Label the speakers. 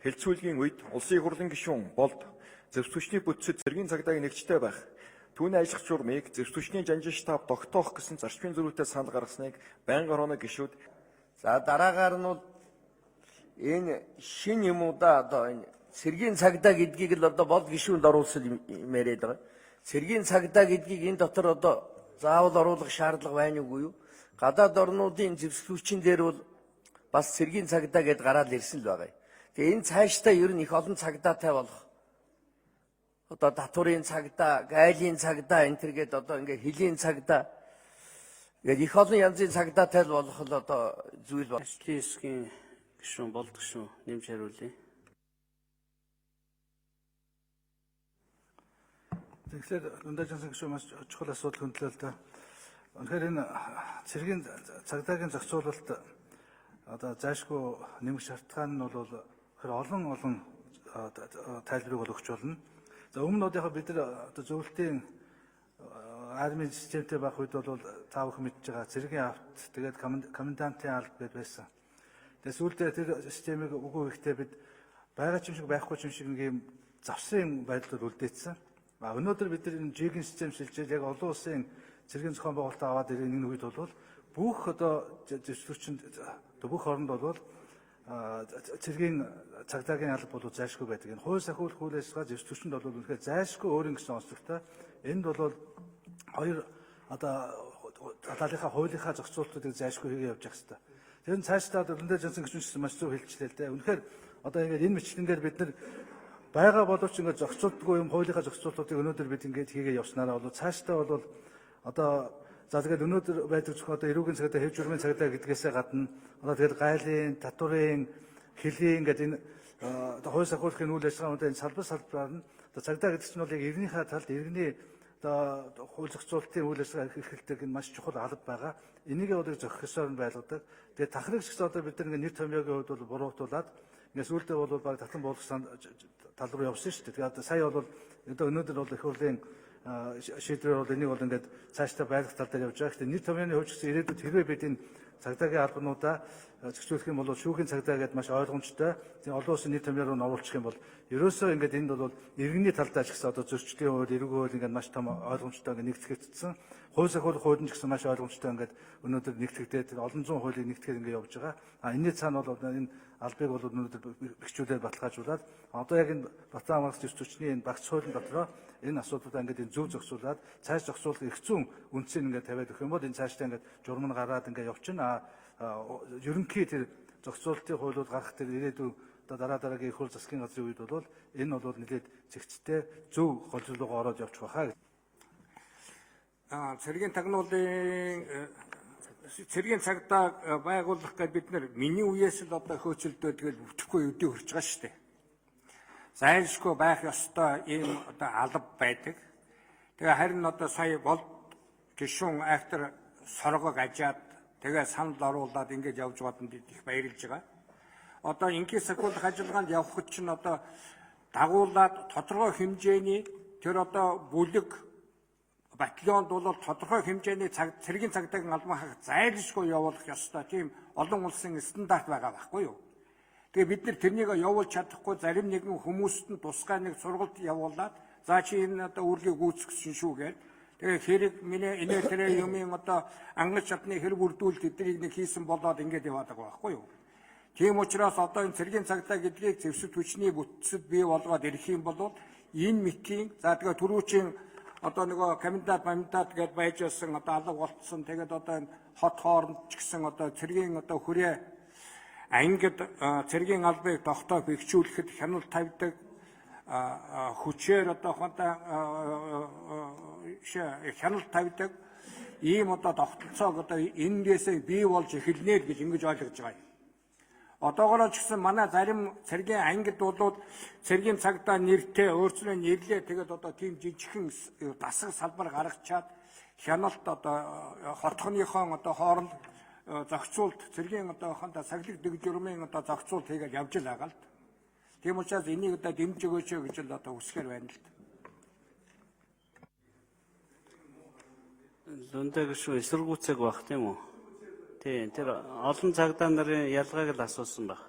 Speaker 1: Хэлцүүлгийн үед улсын их хурлын гишүүн болд зэвсгчний бүтцэд цэргийн цагдаагийн нэгжтэй байх, түүний ажиллах журмыг зэвсгчний жанжин штаб тогтоох гэсэн зарчмын зөрүүтэй санал гаргасныг байнга орооны гишүүд.
Speaker 2: За дараагаар нь бол энэ шин юм уу да одоо энэ цэргийн цагдаа гэдгийг л одоо бол гишүүнд оруулсан юм яриад байгаа. Цэргийн цагдаа гэдгийг энэ дотор одоо заавал оруулах шаардлага байна уугүй юу? Гадаад орнуудын зэвсгчийн дээр бол бас цэргийн цагдаа гэдээ гараад ирсэн л байгаа. Тэгээ энэ цаашдаа ер нь их олон цагдаатай болох. Одоо татварын цагдаа, гайлын цагдаа энэ төр гээд одоо ингээ хөлийн цагдаа гээд их олон янзын цагдаатай л болох л одоо зүйл байна.
Speaker 3: Ажлын хэсгийн гишүүн болд гишүүн нэмж хариулъя.
Speaker 4: Тэгэхээр Дундаж Жансан гишүүн маш чухал асуудал хөндлөө л да. Тэгэхээр энэ цэргийн цагдаагийн зохицуулалт одоо зайлшгүй нэмэх шалтгаан нь бол олон тайлбарыг өгч болно. За өмнө нь яг бид нар одоо зөвлөлтийн армийн системтэй байх үед бол та бүхэн мэдж байгаа цэргийн авт тэгээд комендантын алба гэдээ байсан. Тэгээд сүүлдээ тэр системийг үгүй ихтэй бид байгаа ч юм шиг байхгүй ч юм шиг нэг юм завсын байдлаар үлдээсэн. Өнөөдөр бид нар энэ жигийн систем шилжиж яг олон улсын цэргийн зохион байгуулалт аваад ирэх энэ үед бол бүх одоо зэвсгчэнд бүх оронд бол цэргийн цагдаагийн алба бол зайлшгүй байдаг. Энэ хууль сахиулах үйл ажиллагаа зэвсгчэнд бол үнэхээр зайлшгүй өөрийн гэсэн онцлогтой. Энд бол хоёр одоо талынхаа хуулийнхаа зохицуултуудыг зайлшгүй хийгээ явж явах хэрэгтэй. Тэр нь цаашдаа Дундаж Жансан гишүүнээс маш зөв хэлчихлээ л дээ. Үнэхээр одоо ингээд энэ мэтлэнгээр бид нар байгаа боловч ингээд зохицуулдаггүй юм хуулийнхаа зохицуултуудыг өнөөдөр бид ингээд хийгээ явснараа бол цаашдаа бол одоо за тэгээд өнөөдөр байдаг зөвхөн одоо эрүүгийн цагдаа, хэв журмын цагдаа гэдгээсээ гадна одоо тэгээд гайлын, татварын, хөлийн ингээд энэ хууль сахиулахын үйл ажиллагаануудын салбараар нь одоо цагдаа гэдэг чинь бол яг иргэнийхээ талд иргэний одоо хууль зохицуулалтын үйл ажиллагаа эрхэлдэг энэ маш чухал алба байгаа. Энийг бол зохих ёсоор нь байлгадаг. Тэгээд тахрагч гэсэн одоо бид нар ингээд нэр томьёогийн хувьд бол буруутуулаад ингээд сүүлдээ бол баг татан буулгасан тал руу явсан шүү дээ. Тэгээд сая бол өнөөдөр бол их хурлын шийдвэр бол энийг бол ингээд цаашдаа байлгах тал дээр явж байгаа. Гэхдээ нэр томьёоны хувьд гэсэн ирээдүйд хэрвээ бид энэ цагдаагийн албануудаа зохицуулах юм бол шүүхийн цагдаа гэдэг маш ойлгомжтой. Тэгээ олон улсын нэр томьёо руу оруулах юм бол ерөөсөө ингээд энд бол иргэний талдаа ч гэсэн одоо зөрчлийн хууль, эрүүгийн хууль ингээд маш том ойлгомжтой ингээд нэгтгэгдсэн. Хууль сахиулах хууль нь ч гэсэн маш ойлгомжтой ингээд өнөөдөр нэгтгэгдээд олон зуун хуулийг нэгтгэхэд ингээд явж байгаа. Энэний цаана бол энэ албыг бол өнөөдөр бэхжүүлээд баталгаажуулаад одоо яг энэ Батлан хамгаалалт зэвсгчний энэ багц хуулийн дотроо энэ асуудлуудаа ингээд энэ зөв зохицуулаад цааш зохицуулах их зүүн үндсийг ингээд тавиад өгөх юм бол энэ цаашдаа ингээд журам нь гараад ингээд явчихна. Ерөнхий тэр зохицуулалтын хуулиуд гарах тэр ирээдүйн дараагийн их хурл засгийн газрын үед бол энэ бол нэлээд зэгцтэй зөв голжлогоо ороод явчих байхаа.
Speaker 5: Цэргийн тагнуулын цэргийн цагдаа байгуулах гэж бид нар миний үеэс л одоо хөөцөлдөө тэгэл бүтэхгүй өдөө хүрч байгаа шүү дээ. Зайлшгүй байх ёстой ийм одоо алба байдаг. Тэгээ харин одоо сая болд гишүүн актер соргог ажаад тэгээ санал оруулаад ингэж явж байгаад бид их баярлж байгаа. Одоо ингийн сахиулах ажиллагаанд явхад чинь одоо дагуулад тодорхой хэмжээний тэр одоо бүлэг батальонд бол тодорхой хэмжээний цэргийн цагдаагийн албан хаагч зайлшгүй явуулах ёстой тийм олон улсын стандарт байгаа байхгүй юу? Тэгээ бид нар тэрнийг явуулж чадахгүй зарим нэгэн хүмүүст нь тусгай нэг сургалт явуулаад за чи энэ одоо үрлийг гүйцэтгэсэн шүү гэж тэгээ хэрэг миний энэ тэрэ юмын одоо ангаж чадны хэрэг үрдүүлэлт эднийг нэг хийсэн болоод ингэж яваад байгаа байхгүй юу? Тийм учраас одоо энэ цэргийн цагдаа гэдгийг зэвсэг хүчний бүтцэд бий болгоод ирэх юм бол энэ мэтийн за тэгээ түрүүчийн одоо нөгөө комендант гэдээ байж байсан одоо алга болцсон тэгээд одоо энэ хот хооронд ч гэсэн одоо цэргийн одоо хүрээ ангид цэргийн албыг тогтоох бэхжүүлэхэд хяналт тавьдаг хүчээр одоо хяналт тавьдаг ийм одоо тогтолцоог одоо энгээсээ бий болж эхэлнэ гэж ингэж ойлгож байгаа юм. Одоогоор ч гэсэн манай зарим цэргийн ангид болоод цэргийн цагдаа нэртэй өөрсдөө нэрлээ тэгээд одоо тийм жижигхэн дасгал салбар гаргачаад хяналт одоо хотхоныхон одоо хооронд зохицуулт цэргийн одоо сахилэг дэг журмын одоо зохицуулт хийгээд явж л байгаа л. Тийм учраас энийг одоо дэмжиж өгөөч гэж л одоо хүсгээр байна л.
Speaker 3: Дундаж гишүүн эсэргүүцэг баг тийм үү? Тийм тэр олон цагдаа нарын ялгааг л асуусан баг.